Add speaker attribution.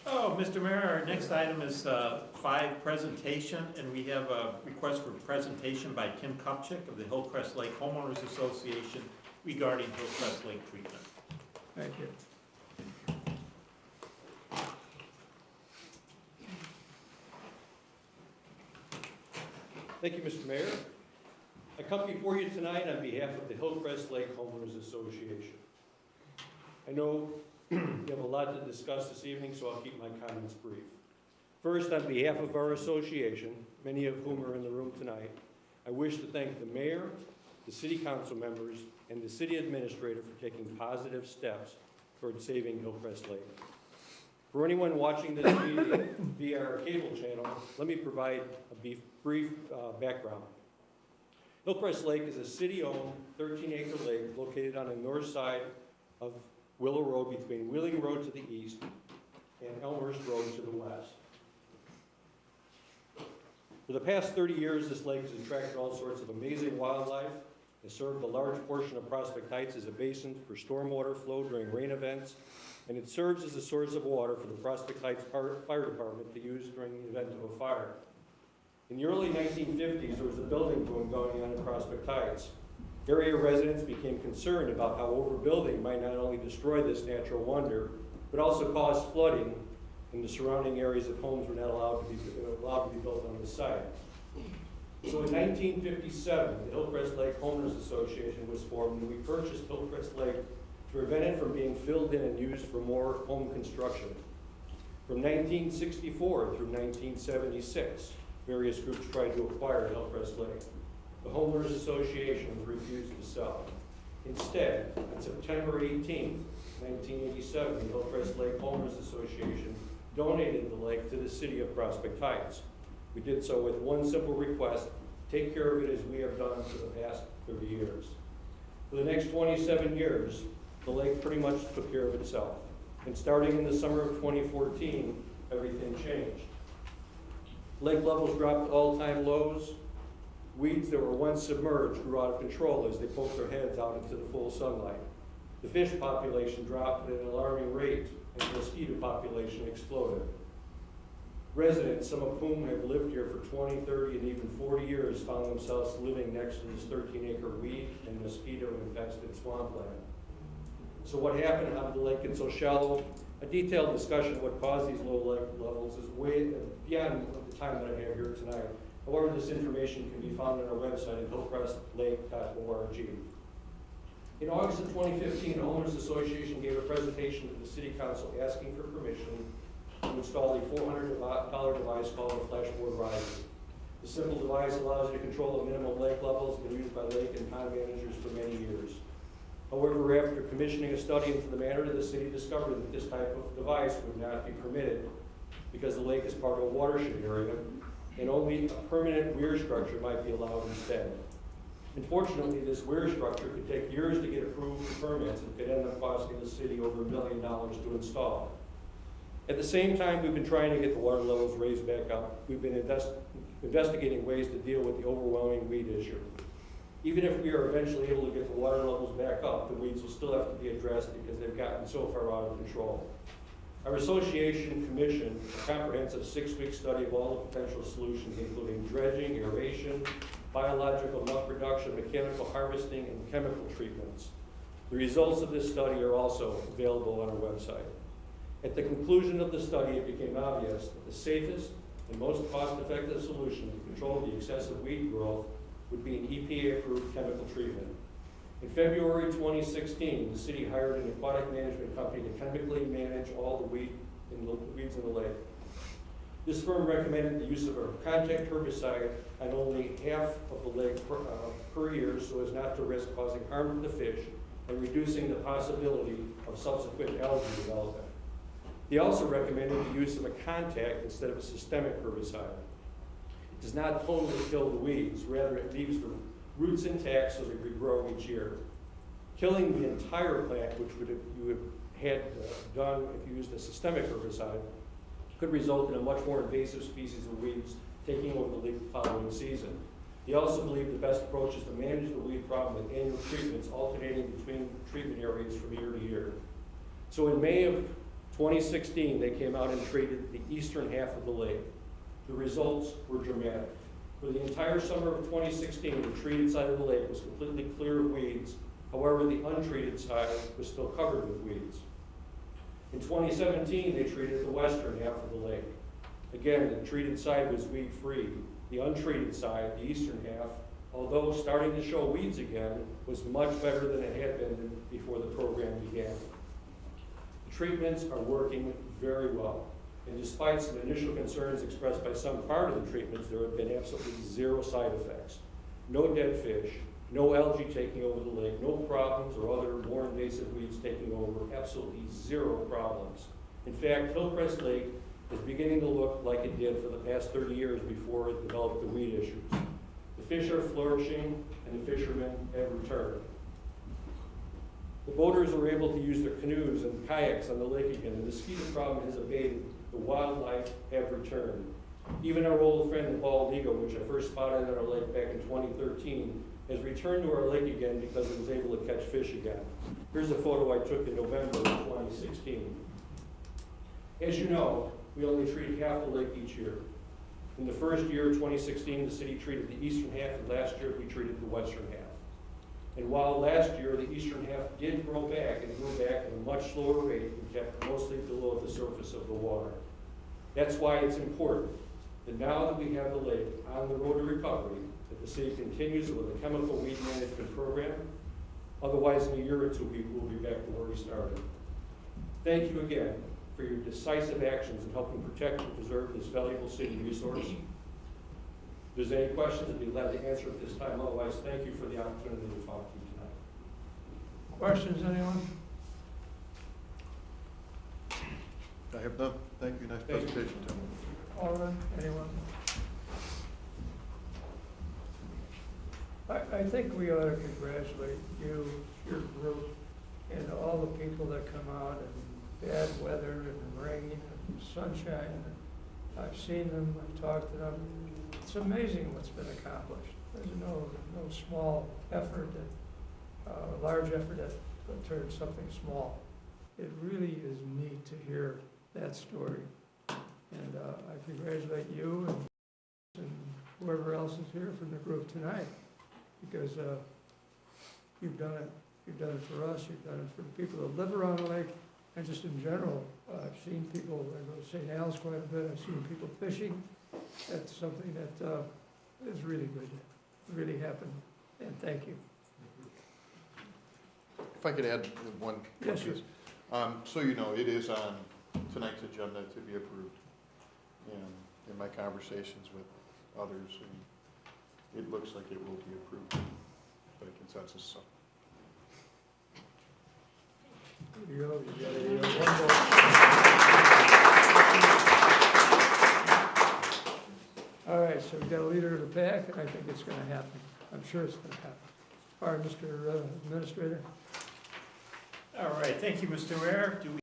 Speaker 1: Oh, Mr. Mayor, our next item is 5 presentation, and we have a request for presentation by Kim Kupchik of the Hillcrest Lake Homeowners Association regarding Hillcrest Lake treatment.
Speaker 2: Thank you.
Speaker 3: Thank you, Mr. Mayor. I come before you tonight on behalf of the Hillcrest Lake Homeowners Association. I know we have a lot to discuss this evening, so I'll keep my comments brief. First, on behalf of our association, many of whom are in the room tonight, I wish to thank the mayor, the city council members, and the city administrator for taking positive steps toward saving Hillcrest Lake. For anyone watching this meeting via our cable channel, let me provide a brief background. Hillcrest Lake is a city-owned 13-acre lake located on the north side of Willow Road between Wheeling Road to the east and Elmhurst Road to the west. For the past 30 years, this lake has attracted all sorts of amazing wildlife. It served a large portion of Prospect Heights as a basin for stormwater flow during rain events, and it serves as a source of water for the Prospect Heights Fire Department to use during the event of a fire. In the early 1950s, there was a building boom going on in Prospect Heights. Area residents became concerned about how overbuilding might not only destroy this natural wonder, but also cause flooding in the surrounding areas if homes were not allowed to be built on the site. So in 1957, the Hillcrest Lake Homeowners Association was formed, and we purchased Hillcrest Lake to prevent it from being filled in and used for more home construction. From 1964 through 1976, various groups tried to acquire Hillcrest Lake. The Homeowners Association refused to sell. Instead, on September 18, 1987, the Hillcrest Lake Homeowners Association donated the lake to the city of Prospect Heights. We did so with one simple request: take care of it as we have done for the past 30 years. For the next 27 years, the lake pretty much took care of itself. And starting in the summer of 2014, everything changed. Lake levels dropped to all-time lows. Weeds that were once submerged grew out of control as they poked their heads out into the full sunlight. The fish population dropped at an alarming rate, and the mosquito population exploded. Residents, some of whom have lived here for 20, 30, and even 40 years, found themselves living next to this 13-acre weed and mosquito-infested swampland. So what happened? How did the lake get so shallow? A detailed discussion of what caused these low lake levels is way beyond the time that I have here tonight. However, this information can be found on our website at hillcrestlake.org. In August of 2015, the Homeowners Association gave a presentation to the City Council asking for permission to install a $400 device called a flashboard riser. The simple device allows you to control the minimum lake levels been used by lake and pond managers for many years. However, after commissioning a study into the matter, the city discovered that this type of device would not be permitted because the lake is part of a watershed area, and only a permanent weir structure might be allowed instead. Unfortunately, this weir structure could take years to get approved for permits and could end up costing the city over $1 million to install. At the same time, we've been trying to get the water levels raised back up. We've been investigating ways to deal with the overwhelming weed issue. Even if we are eventually able to get the water levels back up, the weeds will still have to be addressed because they've gotten so far out of control. Our association commissioned a comprehensive 6-week study of all the potential solutions, including dredging, aeration, biological muck reduction, mechanical harvesting, and chemical treatments. The results of this study are also available on our website. At the conclusion of the study, it became obvious that the safest and most cost-effective solution to control the excessive weed growth would be an EPA-approved chemical treatment. In February 2016, the city hired an aquatic management company to chemically manage all the weeds in the lake. This firm recommended the use of a contact herbicide on only half of the lake per year so as not to risk causing harm to the fish and reducing the possibility of subsequent algae development. They also recommended the use of a contact instead of a systemic herbicide. It does not totally kill the weeds, rather it leaves the roots intact so they regrow each year. Killing the entire plant, which you would have had done if you used a systemic herbicide, could result in a much more invasive species of weeds taking over the lake the following season. They also believe the best approach is to manage the weed problem with annual treatments alternating between treatment areas from year to year. So in May of 2016, they came out and treated the eastern half of the lake. The results were dramatic. For the entire summer of 2016, the treated side of the lake was completely clear of weeds. However, the untreated side was still covered with weeds. In 2017, they treated the western half of the lake. Again, the treated side was weed-free. The untreated side, the eastern half, although starting to show weeds again, was much better than it had been before the program began. The treatments are working very well. And despite some initial concerns expressed by some prior to the treatments, there have been absolutely zero side effects. No dead fish, no algae taking over the lake, no problems or other more invasive weeds taking over, absolutely zero problems. In fact, Hillcrest Lake is beginning to look like it did for the past 30 years before it developed the weed issues. The fish are flourishing and the fishermen have returned. The boaters are able to use their canoes and kayaks on the lake again. The mosquito problem has abated. The wildlife have returned. Even our old friend, the bald eagle, which I first spotted on our lake back in 2013, has returned to our lake again because it was able to catch fish again. Here's a photo I took in November of 2016. As you know, we only treat half the lake each year. In the first year, 2016, the city treated the eastern half, and last year we treated the western half. And while last year the eastern half did grow back, it grew back at a much slower rate and kept mostly below the surface of the water. That's why it's important that now that we have the lake on the road to recovery, that the city continues with a chemical weed management program. Otherwise, in a year or two, we will be back to where we started. Thank you again for your decisive actions in helping protect and preserve this valuable city resource. If there's any questions, I'd be glad to answer at this time. Otherwise, thank you for the opportunity to talk to you tonight.
Speaker 2: Questions, anyone?
Speaker 4: I have none. Thank you. Nice presentation, Tim.
Speaker 2: Alderman, anyone? I think we ought to congratulate you, your group, and all the people that come out in bad weather and rain and sunshine. I've seen them, I've talked to them. It's amazing what's been accomplished. There's no small effort, large effort that turns something small. It really is neat to hear that story. And I congratulate you and whoever else is here from the group tonight, because you've done it. You've done it for us. You've done it for the people that live around the lake, and just in general. I've seen people. I go to St. Al's quite a bit. I've seen people fishing. That's something that is really good. Really happened. And thank you.
Speaker 4: If I could add one
Speaker 2: Yes,
Speaker 4: piece. So you know, it is on tonight's agenda to be approved. And in my conversations with others, it looks like it will be approved by consensus. So.
Speaker 2: There you go. You got one vote. All right, so we've got a leader of the pack, and I think it's going to happen. I'm sure it's going to happen. All right, Mr. Administrator.
Speaker 1: All right, thank you, Mr. Ware. Do we